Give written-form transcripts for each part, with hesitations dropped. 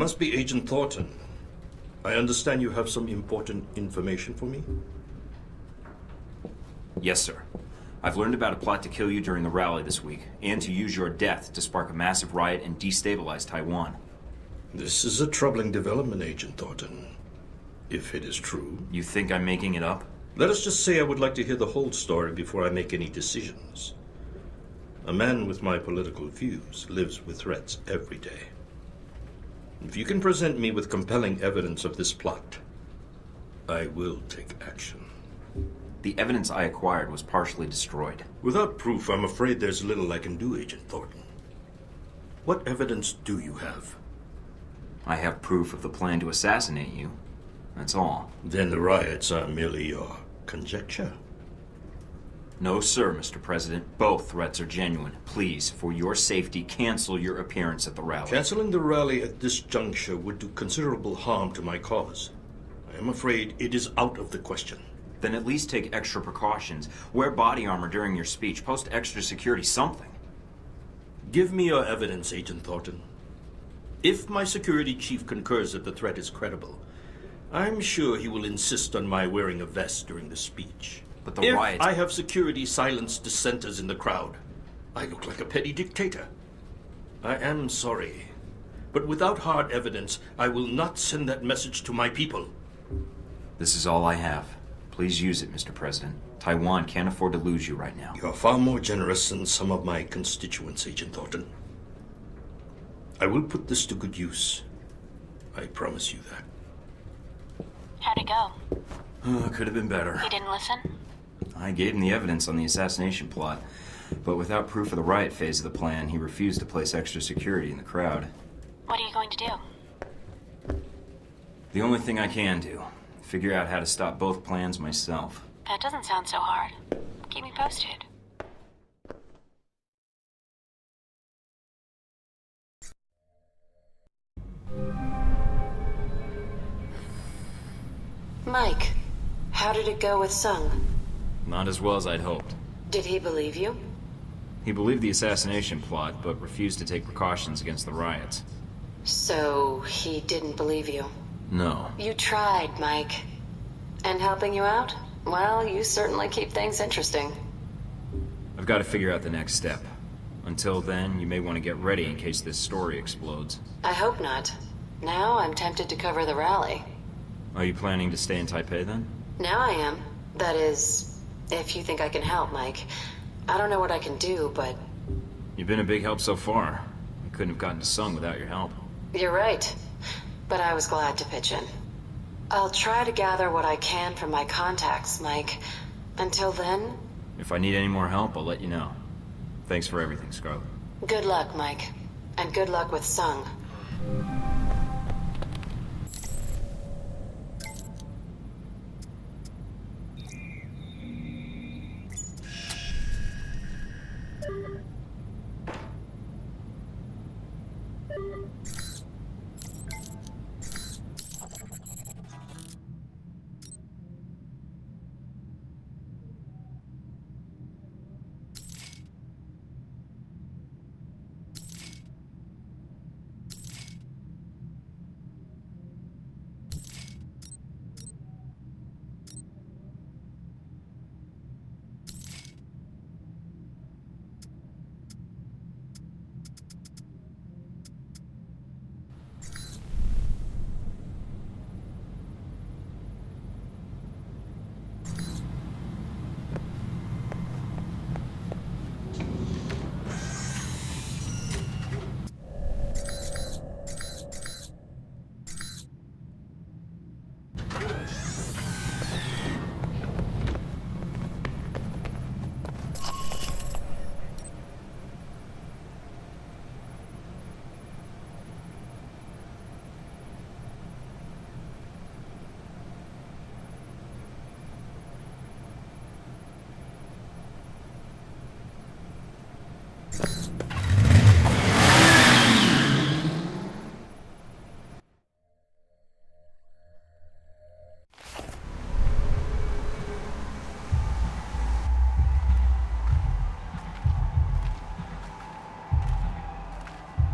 must be Agent Thornton. I understand you have some important information for me? Yes, sir. I've learned about a plot to kill you during the rally this week, and to use your death to spark a massive riot and destabilize Taiwan. This is a troubling development, Agent Thornton. If it is true. You think I'm making it up? Let us just say I would like to hear the whole story before I make any decisions. A man with my political views lives with threats every day. If you can present me with compelling evidence of this plot, I will take action. The evidence I acquired was partially destroyed. Without proof, I'm afraid there's little I can do, Agent Thornton. What evidence do you have? I have proof of the plan to assassinate you. That's all. Then the riots are merely your conjecture? No, sir, Mr. President. Both threats are genuine. Please, for your safety, cancel your appearance at the rally. Canceling the rally at this juncture would do considerable harm to my cause. I am afraid it is out of the question. Then at least take extra precautions. Wear body armor during your speech. Post extra security, something. Give me your evidence, Agent Thornton. If my security chief concurs that the threat is credible, I'm sure he will insist on my wearing a vest during the speech. But the if riots... I have security silence dissenters in the crowd, I look like a petty dictator. I am sorry, but without hard evidence, I will not send that message to my people. This is all I have. Please use it, Mr. President. Taiwan can't afford to lose you right now. You're far more generous than some of my constituents, Agent Thornton. I will put this to good use. I promise you that. How'd it go? Could have been better. You didn't listen? I gave him the evidence on the assassination plot, but without proof of the riot phase of the plan, he refused to place extra security in the crowd. What are you going to do? The only thing I can do, figure out how to stop both plans myself. That doesn't sound so hard. Keep me posted. Mike, how did it go with Sung? Not as well as I'd hoped. Did he believe you? He believed the assassination plot, but refused to take precautions against the riots. So, he didn't believe you? No. You tried, Mike. And helping you out? Well, you certainly keep things interesting. I've got to figure out the next step. Until then, you may want to get ready in case this story explodes. I hope not. Now I'm tempted to cover the rally. Are you planning to stay in Taipei then? Now I am. That is, if you think I can help, Mike. I don't know what I can do, but... You've been a big help so far. I couldn't have gotten to Sung without your help. You're right. But I was glad to pitch in. I'll try to gather what I can from my contacts, Mike. Until then... If I need any more help, I'll let you know. Thanks for everything, Scarlet. Good luck, Mike. And good luck with Sung.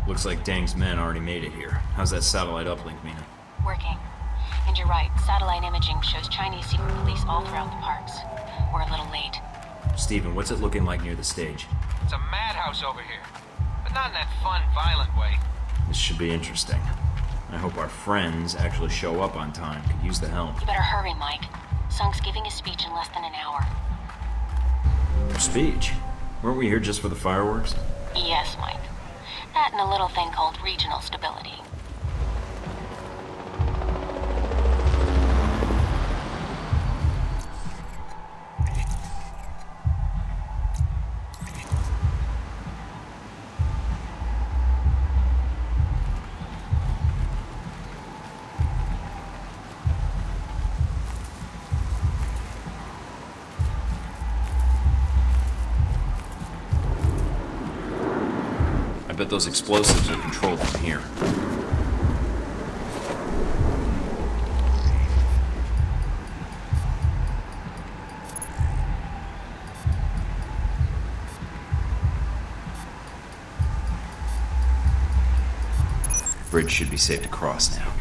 Looks like Dang's men already made it here. How's that satellite uplink, Mina? Working. And you're right, satellite imaging shows Chinese secret police all throughout the parks. We're a little late. Steven, what's it looking like near the stage? It's a madhouse over here. But not in that fun, violent way. This should be interesting. I hope our friends actually show up on time. Could use the help. You better hurry, Mike. Sung's giving a speech in less than an hour. Speech? Weren't we here just for the fireworks? Yes, Mike. That and a little thing called regional stability. I bet those explosives are controlled from here. Bridge should be safe to cross now.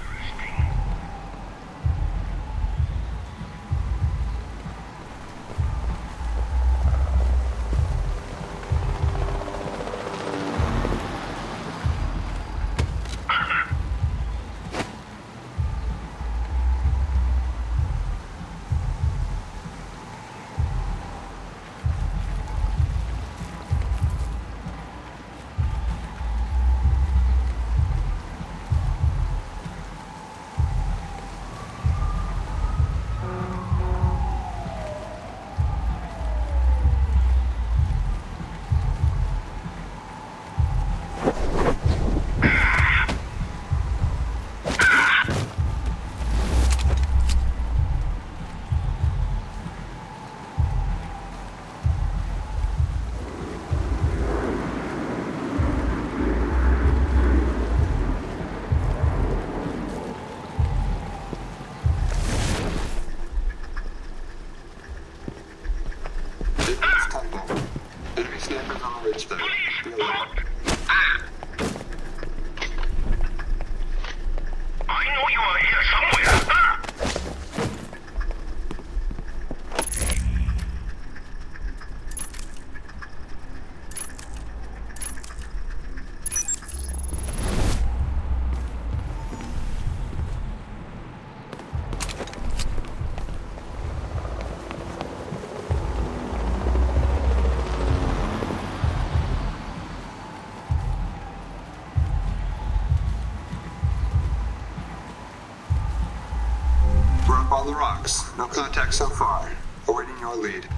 On the rocks. No contact so far. Awaiting your lead.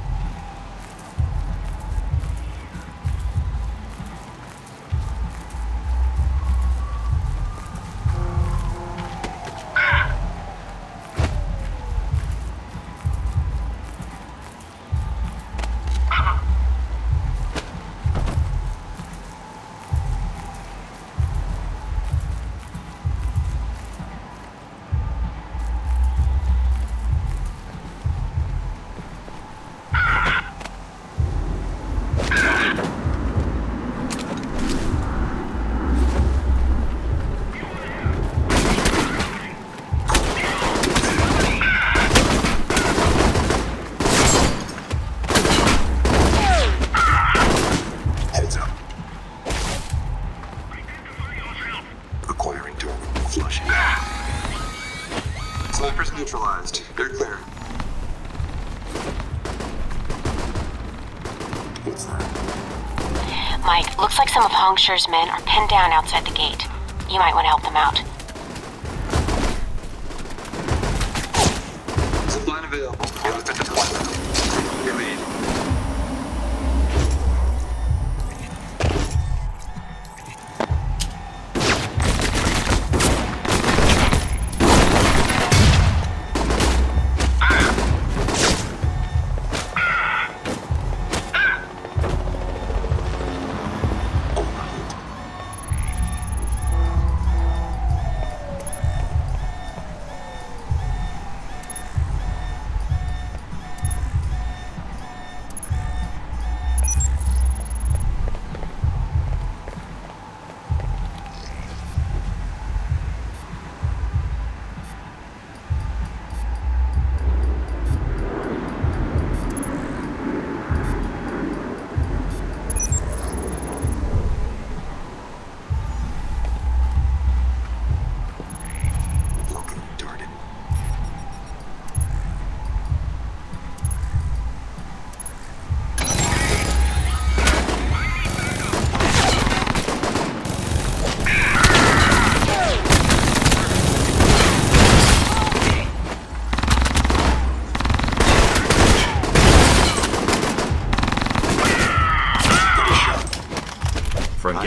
Snipers neutralized. They're clear. What's that? Mike, looks like some of Hong Shi's men are pinned down outside the gate. You might want to help them out. Zipline available. Elephant deployment. Your lead.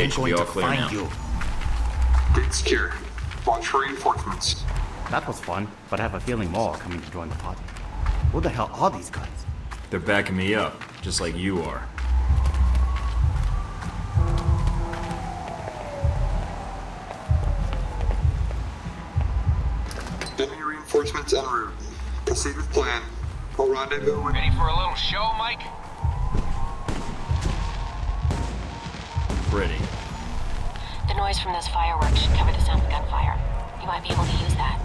Okay, I'm should be going all to clear find now. you. Gate secure. Watch for reinforcements. That was fun, but I have a feeling more are coming to join the party. Who the hell are these guys? They're backing me up, just like you are. Enemy reinforcements en route. Proceed with plan. We'll rendezvous with... Ready for a little show, Mike? Ready. The noise from those fireworks should cover the sound of gunfire. You might be able to use that.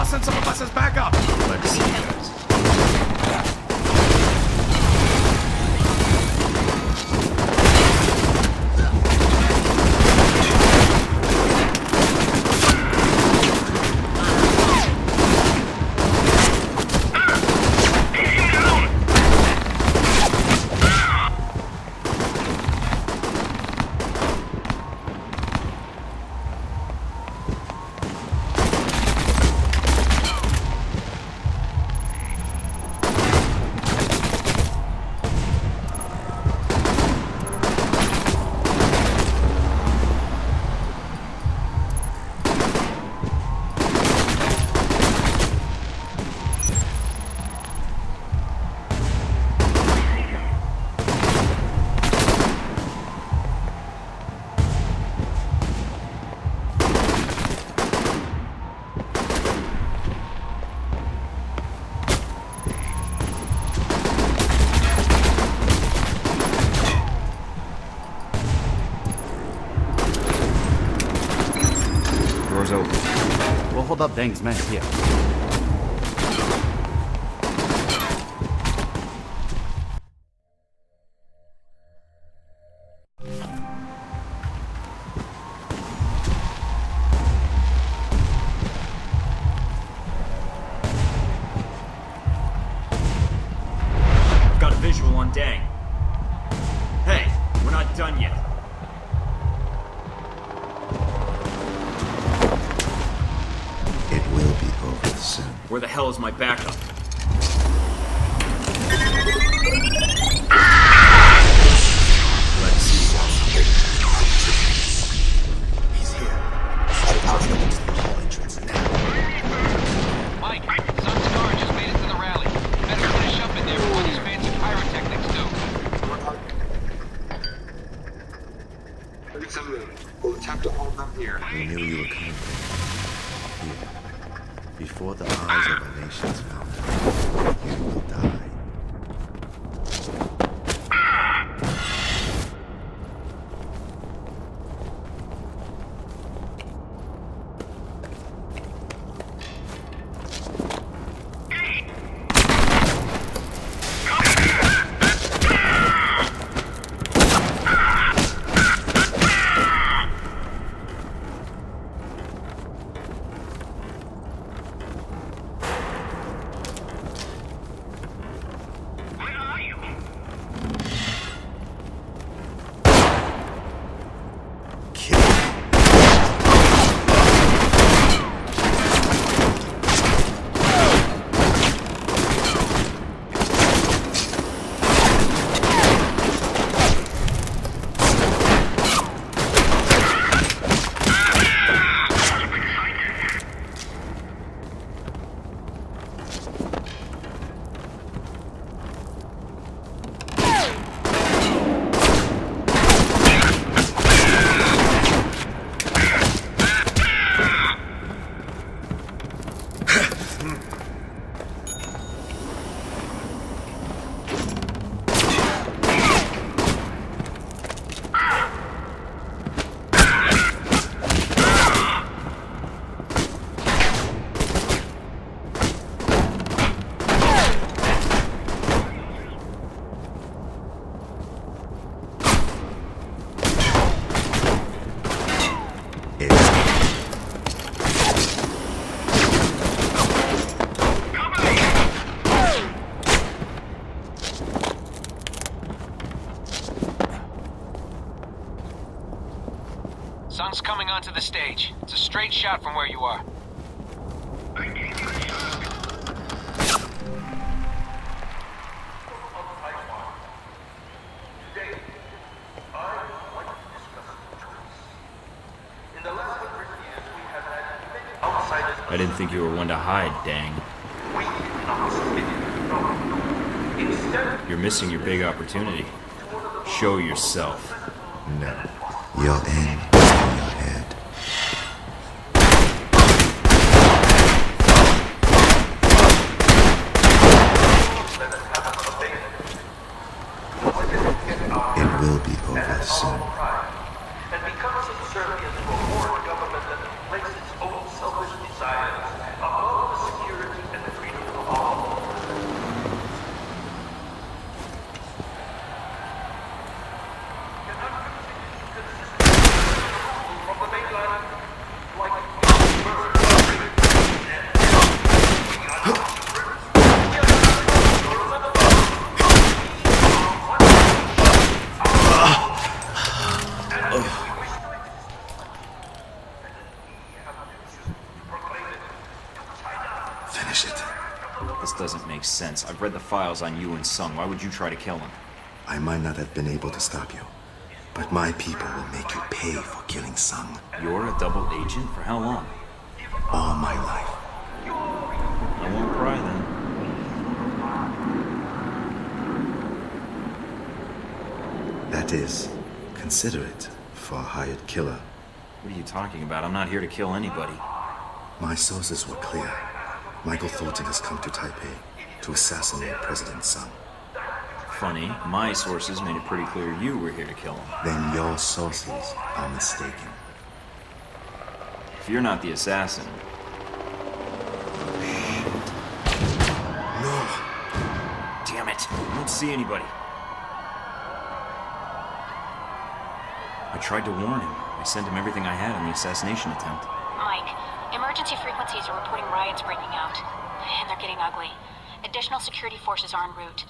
Send some of us as backup. Let's see, guys. Doors open. We'll hold up Deng's men here. on Dang. Hey, we're not done yet. It will be over soon. Where the hell is my backup? Let's see. He's here. I'll go into the hall entrance now. Mike, Sun's car just made it to the rally. Better finish up in there before these fancy pyrotechnics do. We'll attempt to hold them here. We knew you were coming. Here. Before the eyes of the nations found out, you will die. Sun's coming onto the stage. It's a straight shot from where you are. I didn't think you were one to hide, Dang. You're missing your big opportunity. Show yourself. No. Your end is in your head. It will be over soon. And becomes subservient to a foreign government that places its own selfish desires above the security and the freedom of all. From the mainland, like Finish it. This doesn't make sense. I've read the files on you and Sung. Why would you try to kill him? I might not have been able to stop you, but my people will make you pay for killing Sung You're a double agent? For how long? all my life. I won't cry then. That is, consider it for a hired killer. What are you talking about? I'm not here to kill anybody. My sources were clear. Michael Thornton has come to Taipei to assassinate President Sung. Funny, my sources made it pretty clear you were here to kill him. Then your sources are mistaken. If you're not the assassin, No! damn it, I don't see anybody. I tried to warn him. I sent him everything I had on the assassination attempt. Mike, emergency frequencies are reporting riots breaking out. And they're getting ugly. Additional security forces are en route.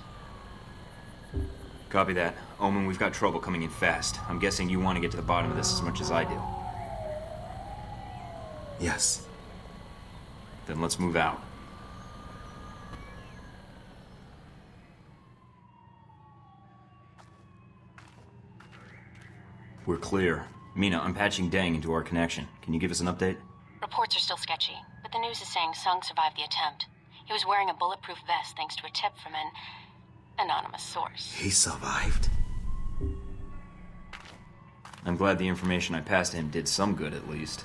Copy that. Omen, we've got trouble coming in fast. I'm guessing you want to get to the bottom of this as much as I do. Yes. Then let's move out. We're clear. Mina, I'm patching Deng into our connection. Can you give us an update? Reports are still sketchy, but the news is saying Sung survived the attempt. He was wearing a bulletproof vest thanks to a tip from an anonymous source. He survived? I'm glad the information I passed to him did some good, at least.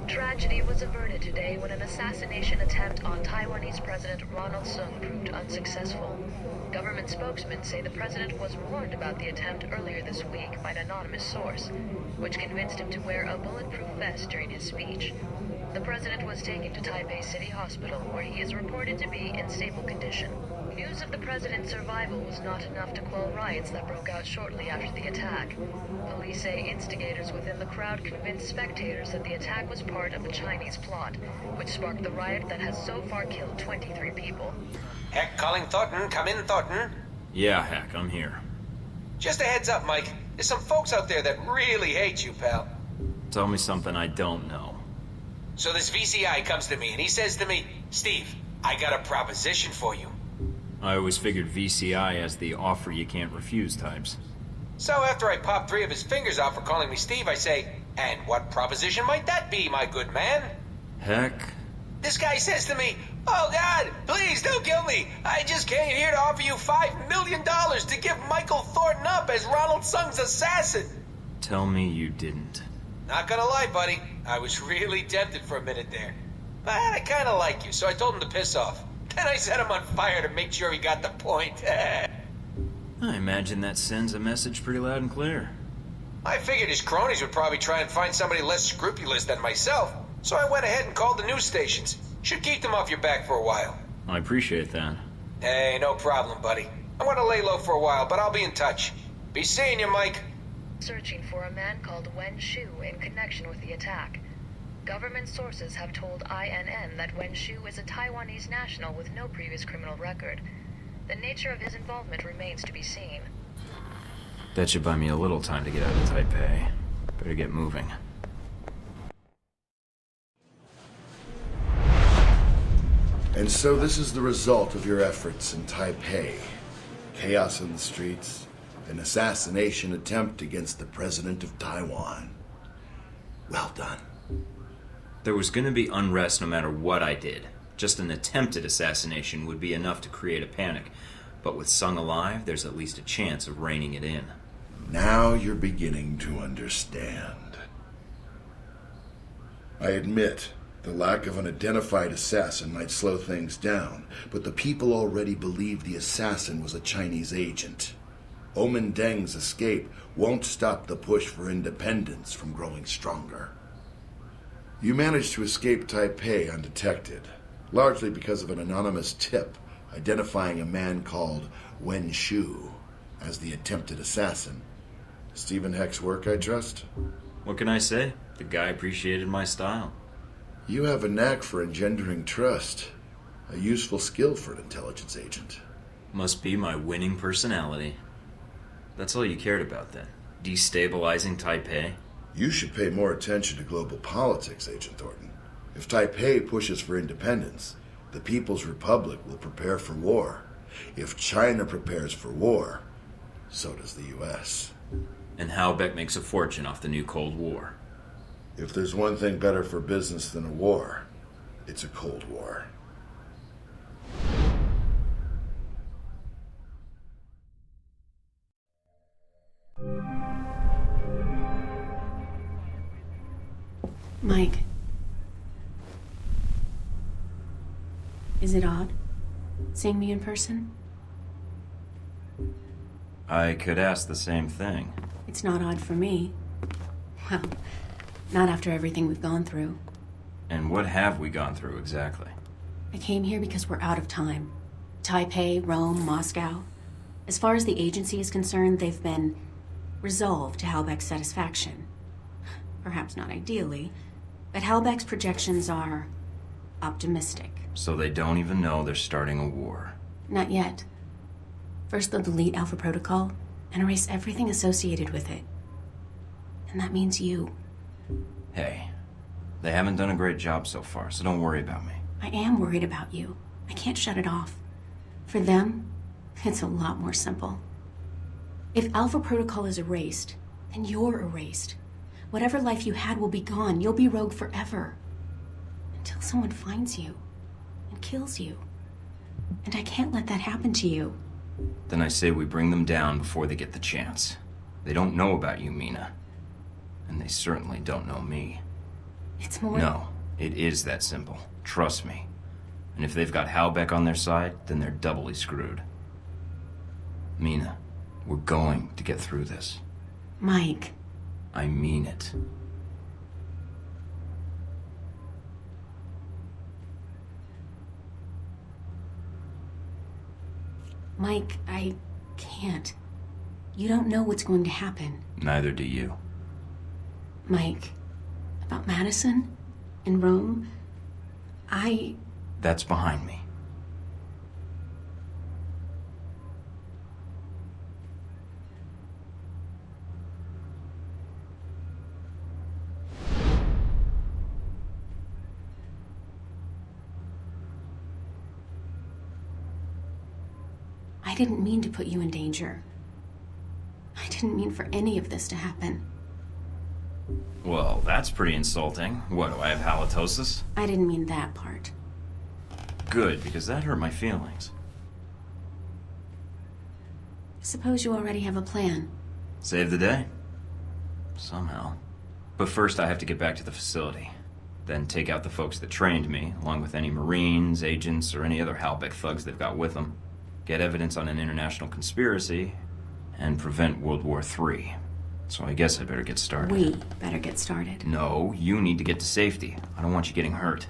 Tragedy was averted today when an assassination attempt on Taiwanese President Ronald Sung proved unsuccessful. Government spokesmen say the president was warned about the attempt earlier this week by an anonymous source, which convinced him to wear a bulletproof vest during his speech. The president was taken to Taipei City Hospital, where he is reported to be in stable condition. News of the president's survival was not enough to quell riots that broke out shortly after the attack. Police say instigators within the crowd convinced spectators that the attack was part of a Chinese plot, which sparked the riot that has so far killed 23 people. Heck, calling Thornton. Come in, Thornton. Yeah, heck, I'm here. Just a heads up, Mike. There's some folks out there that really hate you, pal. Tell me something I don't know. So this VCI comes to me and he says to me, Steve, I got a proposition for you. I always figured VCI as the offer you can't refuse types. So after I pop 3 of his fingers off for calling me Steve, I say, and what proposition might that be, my good man? Heck. This guy says to me, oh God, please don't kill me. I just came here to offer you $5 million to give Michael Thornton up as Ronald Sung's assassin. Tell me you didn't. Not gonna lie, buddy. I was really tempted for a minute there. But I kinda like you, so I told him to piss off. Then I set him on fire to make sure he got the point. I imagine that sends a message pretty loud and clear. I figured his cronies would probably try and find somebody less scrupulous than myself, so I went ahead and called the news stations. Should keep them off your back for a while. I appreciate that. Hey, no problem, buddy. I want to lay low for a while, but I'll be in touch. Be seeing you, Mike. Searching for a man called Wen Shu in connection with the attack. Government sources have told INN that Wen Shu is a Taiwanese national with no previous criminal record. The nature of his involvement remains to be seen. That should buy me a little time to get out of Taipei. Better get moving. And so this is the result of your efforts in Taipei. Chaos in the streets, an assassination attempt against the president of Taiwan. Well done. There was gonna be unrest no matter what I did. Just an attempted assassination would be enough to create a panic. But with Sung alive, there's at least a chance of reining it in. Now you're beginning to understand. I admit, the lack of an identified assassin might slow things down, but the people already believe the assassin was a Chinese agent. Omen Deng's escape won't stop the push for independence from growing stronger. You managed to escape Taipei undetected, largely because of an anonymous tip identifying a man called Wen Shu as the attempted assassin. Stephen Heck's work, I trust? What can I say? The guy appreciated my style. You have a knack for engendering trust, a useful skill for an intelligence agent. Must be my winning personality. That's all you cared about then? Destabilizing Taipei? You should pay more attention to global politics, Agent Thornton. If Taipei pushes for independence, the People's Republic will prepare for war. If China prepares for war, so does the U.S. And Halbeck makes a fortune off the new Cold War. If there's one thing better for business than a war, it's a Cold War. Mike. Is it odd, seeing me in person? I could ask the same thing. It's not odd for me. Well, not after everything we've gone through. And what have we gone through exactly? I came here because we're out of time. Taipei, Rome, Moscow. As far as the agency is concerned, they've been resolve to Halbeck's satisfaction. Perhaps not ideally, but Halbeck's projections are optimistic. So they don't even know they're starting a war. Not yet. First they'll delete Alpha Protocol and erase everything associated with it. And that means you. Hey, they haven't done a great job so far, so don't worry about me. I am worried about you. I can't shut it off. For them, it's a lot more simple. If Alpha Protocol is erased, then you're erased. Whatever life you had will be gone. You'll be rogue forever. Until someone finds you and kills you. And I can't let that happen to you. Then I say we bring them down before they get the chance. They don't know about you, Mina. And they certainly don't know me. It's more... No, it is that simple. Trust me. And if they've got Halbeck on their side, then they're doubly screwed. Mina, we're going to get through this. Mike. I mean it. Mike, I can't. You don't know what's going to happen. Neither do you. Mike, about Madison in Rome, That's behind me. I didn't mean to put you in danger. I didn't mean for any of this to happen. Well, that's pretty insulting. What, do I have halitosis? I didn't mean that part. Good, because that hurt my feelings. Suppose you already have a plan. Save the day. Somehow. But first I have to get back to the facility. Then take out the folks that trained me, along with any Marines, agents, or any other Halbeck thugs they've got with them. Get evidence on an international conspiracy, and prevent World War III. So I guess I better get started. We better get started. No, you need to get to safety. I don't want you getting hurt.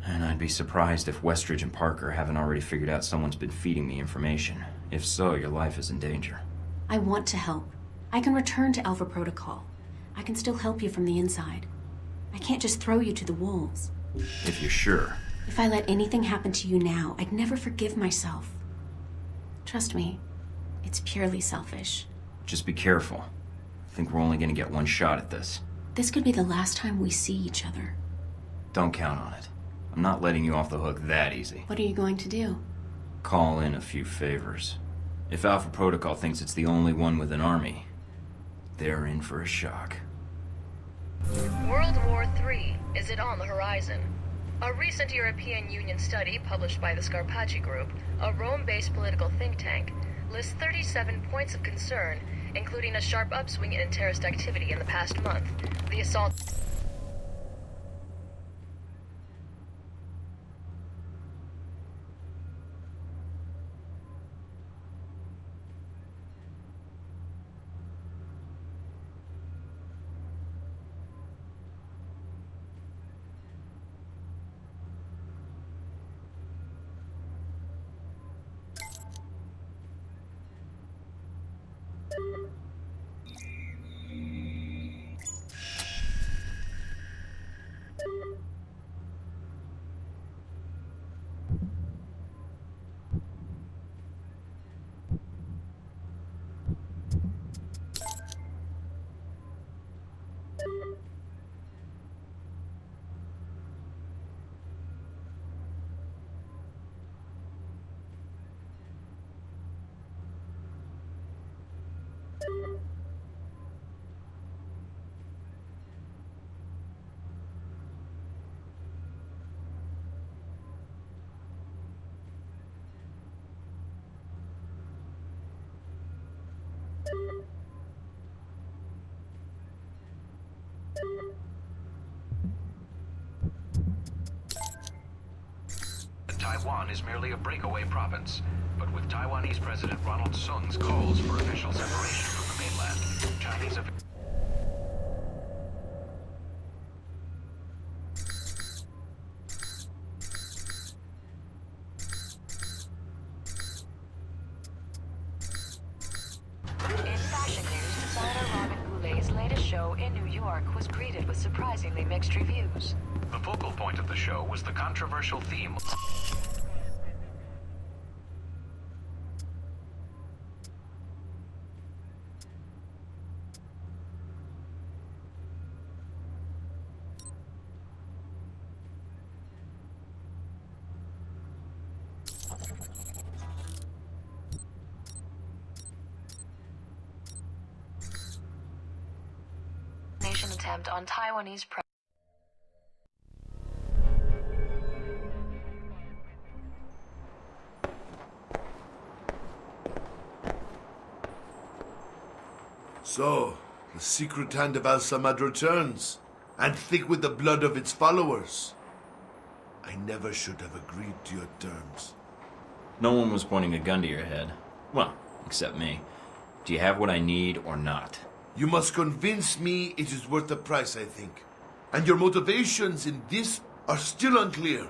And I'd be surprised if Westridge and Parker haven't already figured out someone's been feeding me information. If so, your life is in danger. I want to help. I can return to Alpha Protocol. I can still help you from the inside. I can't just throw you to the wolves. If you're sure. If I let anything happen to you now, I'd never forgive myself. Trust me, it's purely selfish. Just be careful. I think we're only gonna get one shot at this. This could be the last time we see each other. Don't count on it. I'm not letting you off the hook that easy. What are you going to do? Call in a few favors. If Alpha Protocol thinks it's the only one with an army, they're in for a shock. World War III, is it on the horizon? A recent European Union study published by the Scarpacci Group, a Rome-based political think tank, lists 37 points of concern, including a sharp upswing in terrorist activity in the past month, the assault... Taiwan is merely a breakaway province, but with Taiwanese President Ronald Sung's calls for official separation from the mainland, Chinese In with surprisingly mixed reviews. The focal point of the show was the controversial theme. Attempt on Taiwanese So, the secret hand of Al-Samad returns, and thick with the blood of its followers. I never should have agreed to your terms. No one was pointing a gun to your head. Well, except me. Do you have what I need or not? You must convince me it is worth the price, I think. And your motivations in this are still unclear.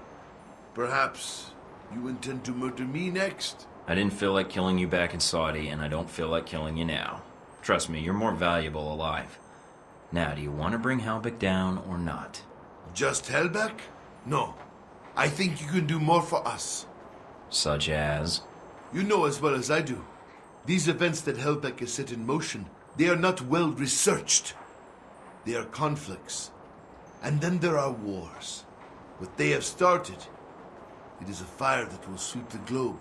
Perhaps you intend to murder me next? I didn't feel like killing you back in Saudi, and I don't feel like killing you now. Trust me, you're more valuable alive. Now, do you want to bring Halbech down or not? Just Halbech? No. I think you can do more for us. Such as? You know as well as I do. These events that Halbech has set in motion, they are not well researched. They are conflicts. And then there are wars. What they have started, it is a fire that will sweep the globe.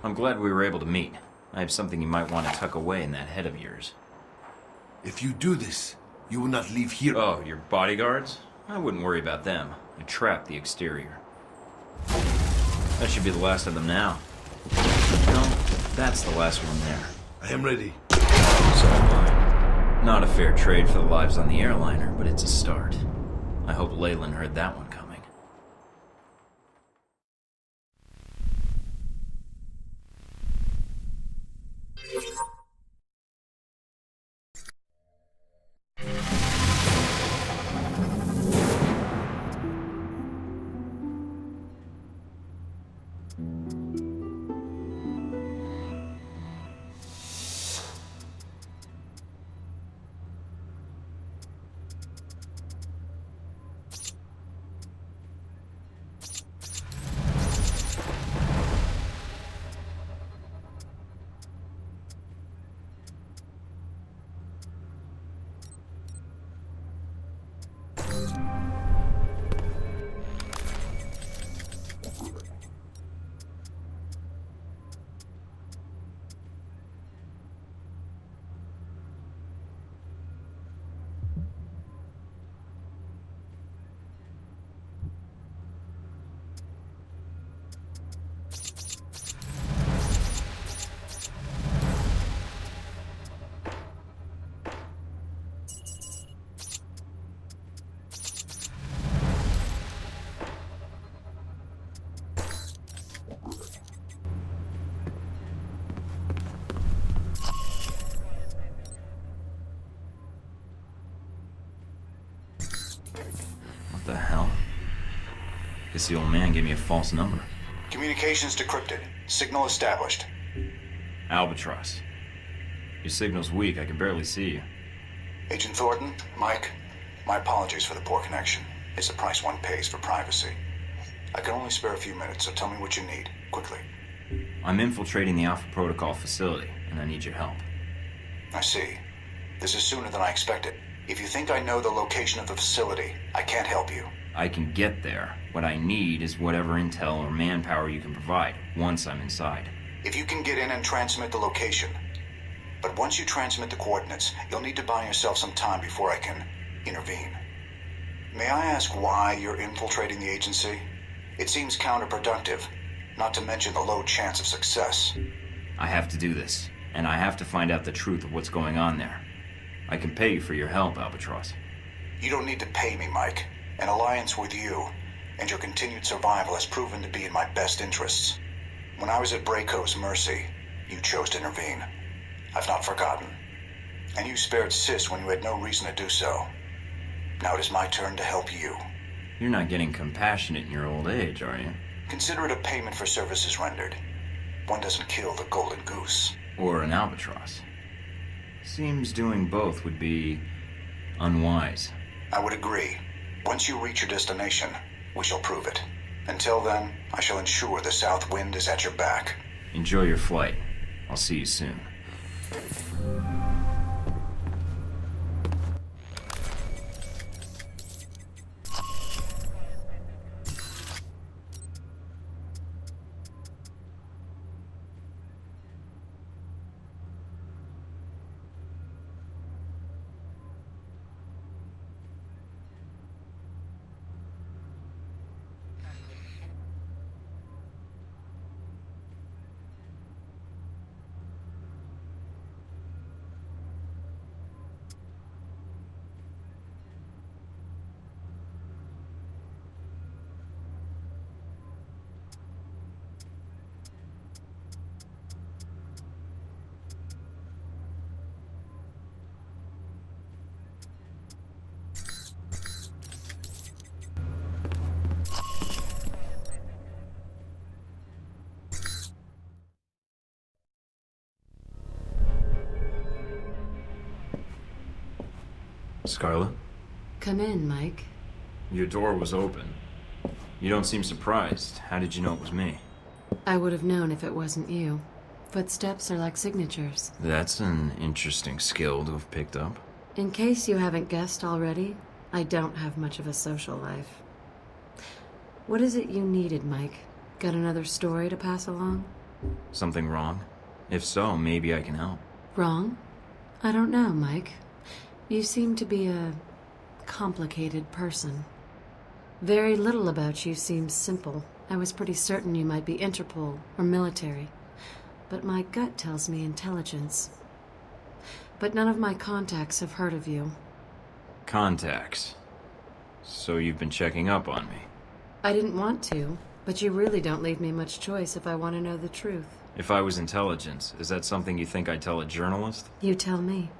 I'm glad we were able to meet. I have something you might want to tuck away in that head of yours. If you do this, you will not leave here. Oh, your bodyguards? I wouldn't worry about them. I trapped the exterior. That should be the last of them now. No, that's the last one there. I am ready. So am I. Not a fair trade for the lives on the airliner, but it's a start. I hope Leyland heard that one coming. What the hell? Guess the old man gave me a false number. Communications decrypted. Signal established. Albatross. Your signal's weak. I can barely see you. Agent Thornton, Mike, my apologies for the poor connection. It's the price one pays for privacy. I can only spare a few minutes, so tell me what you need, quickly. I'm infiltrating the Alpha Protocol facility, and I need your help. I see. This is sooner than I expected. If you think I know the location of the facility, I can't help you. I can get there. What I need is whatever intel or manpower you can provide, once I'm inside. If you can get in and transmit the location. But once you transmit the coordinates, you'll need to buy yourself some time before I can intervene. May I ask why you're infiltrating the agency? It seems counterproductive, not to mention the low chance of success. I have to do this, and I have to find out the truth of what's going on there. I can pay you for your help, Albatross. You don't need to pay me, Mike. An alliance with you and your continued survival has proven to be in my best interests. When I was at Braco's mercy, you chose to intervene. I've not forgotten. And you spared Sis when you had no reason to do so. Now it is my turn to help you. You're not getting compassionate in your old age, are you? Consider it a payment for services rendered. One doesn't kill the golden goose. Or an albatross. Seems doing both would be unwise. I would agree. Once you reach your destination, we shall prove it. Until then, I shall ensure the South Wind is at your back. Enjoy your flight. I'll see you soon. Scarlet? Come in, Mike. Your door was open. You don't seem surprised. How did you know it was me? I would have known if it wasn't you. Footsteps are like signatures. That's an interesting skill to have picked up. In case you haven't guessed already, I don't have much of a social life. What is it you needed, Mike? Got another story to pass along? Something wrong? If so, maybe I can help. Wrong? I don't know, Mike. You seem to be a complicated person. Very little about you seems simple. I was pretty certain you might be Interpol or military, but my gut tells me intelligence. But none of my contacts have heard of you. Contacts. So you've been checking up on me. I didn't want to, but you really don't leave me much choice if I want to know the truth. If I was intelligence, is that something you think I'd tell a journalist? You tell me.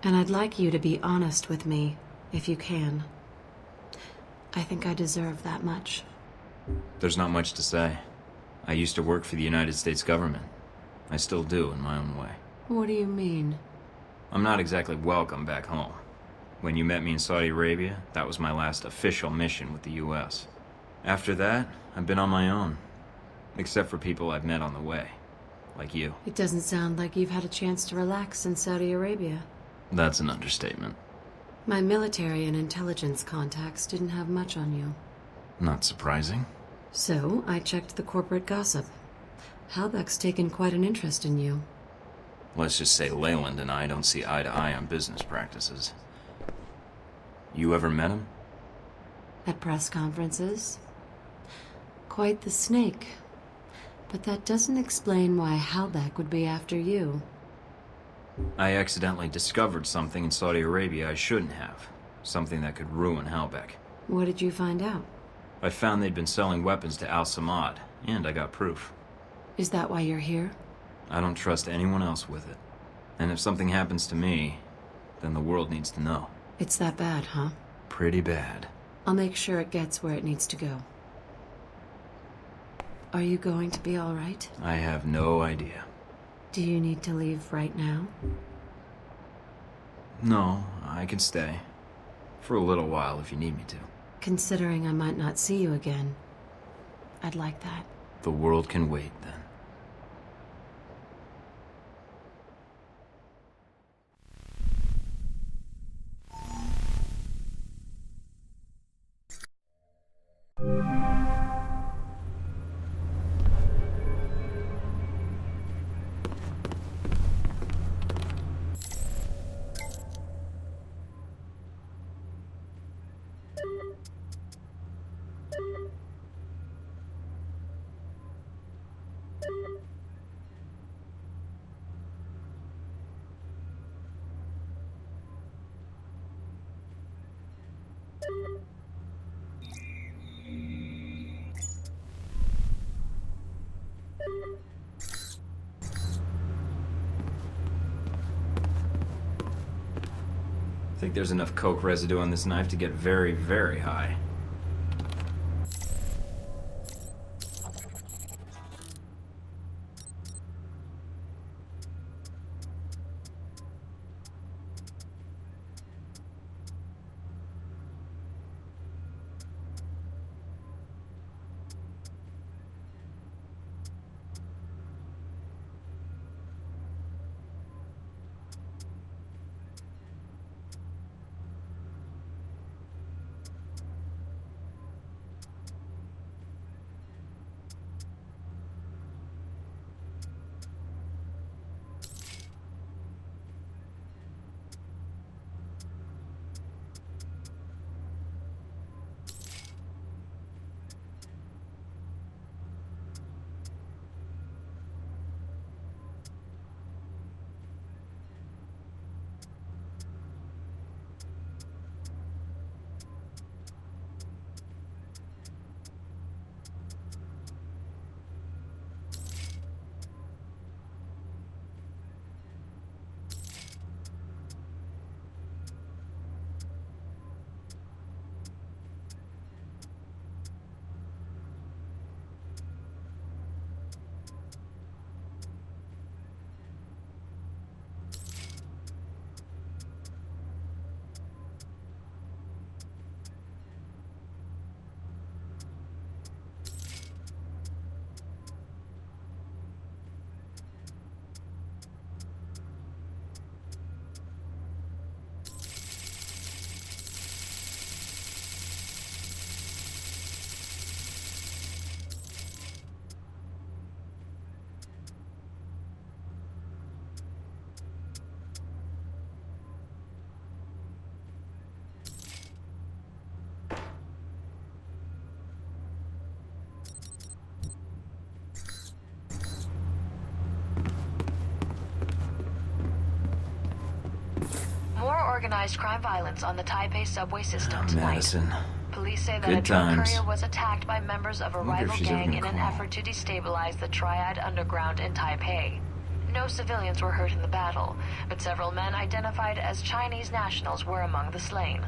And I'd like you to be honest with me, if you can. I think I deserve that much. There's not much to say. I used to work for the United States government. I still do, in my own way. What do you mean? I'm not exactly welcome back home. When you met me in Saudi Arabia, that was my last official mission with the US. After that, I've been on my own. Except for people I've met on the way. Like you. It doesn't sound like you've had a chance to relax in Saudi Arabia. That's an understatement. My military and intelligence contacts didn't have much on you. Not surprising. So, I checked the corporate gossip. Halbeck's taken quite an interest in you. Let's just say Leyland and I don't see eye to eye on business practices. You ever met him? At press conferences. Quite the snake. But that doesn't explain why Halbeck would be after you. I accidentally discovered something in Saudi Arabia I shouldn't have. Something that could ruin Halbeck. What did you find out? I found they'd been selling weapons to Al-Samad, and I got proof. Is that why you're here? I don't trust anyone else with it. And if something happens to me, then the world needs to know. It's that bad, huh? Pretty bad. I'll make sure it gets where it needs to go. Are you going to be all right? I have no idea. Do you need to leave right now? No, I can stay. For a little while if you need me to. Considering I might not see you again, I'd like that. The world can wait, then. I think there's enough coke residue on this knife to get very, very high. organized crime violence on the Taipei subway system tonight. Madison. Police say that Good a drug times. courier was attacked by members of a wonder if rival she's ever gang gonna in an call. effort to destabilize the Triad Underground in Taipei. No civilians were hurt in the battle, but several men identified as Chinese nationals were among the slain.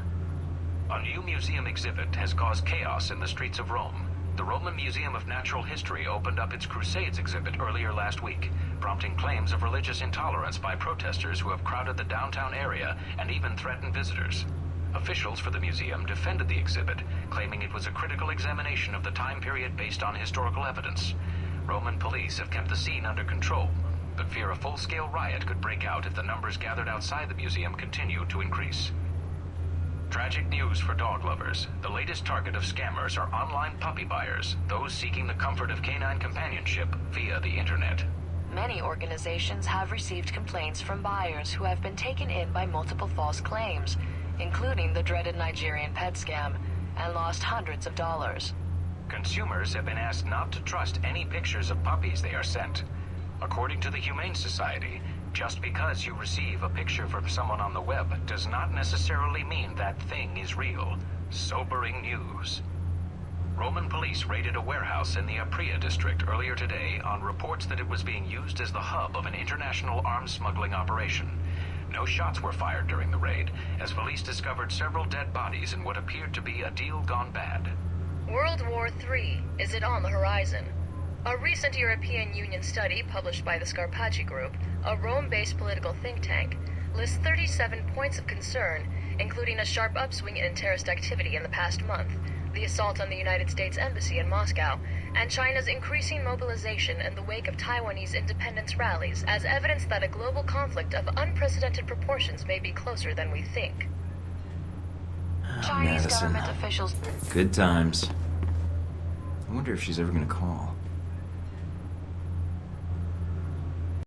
A new museum exhibit has caused chaos in the streets of Rome. The Roman Museum of Natural History opened up its Crusades exhibit earlier last week, prompting claims of religious intolerance by protesters who have crowded the downtown area and even threatened visitors. Officials for the museum defended the exhibit, claiming it was a critical examination of the time period based on historical evidence. Roman police have kept the scene under control, but fear a full-scale riot could break out if the numbers gathered outside the museum continue to increase. Tragic news for dog lovers. The latest target of scammers are online puppy buyers, those seeking the comfort of canine companionship via the internet. Many organizations have received complaints from buyers who have been taken in by multiple false claims, including the dreaded Nigerian pet scam, and lost hundreds of dollars. Consumers have been asked not to trust any pictures of puppies they are sent. According to the Humane Society, just because you receive a picture from someone on the web does not necessarily mean that thing is real. Sobering news. Roman police raided a warehouse in the Apria district earlier today on reports that it was being used as the hub of an international arms smuggling operation. No shots were fired during the raid, as police discovered several dead bodies in what appeared to be a deal gone bad. World War III, is it on the horizon? A recent European Union study published by the Scarpacci Group, a Rome-based political think tank, lists 37 points of concern, including a sharp upswing in terrorist activity in the past month, the assault on the United States Embassy in Moscow, and China's increasing mobilization in the wake of Taiwanese independence rallies as evidence that a global conflict of unprecedented proportions may be closer than we think. Chinese Madison. government officials... Good times. I wonder if she's ever gonna call.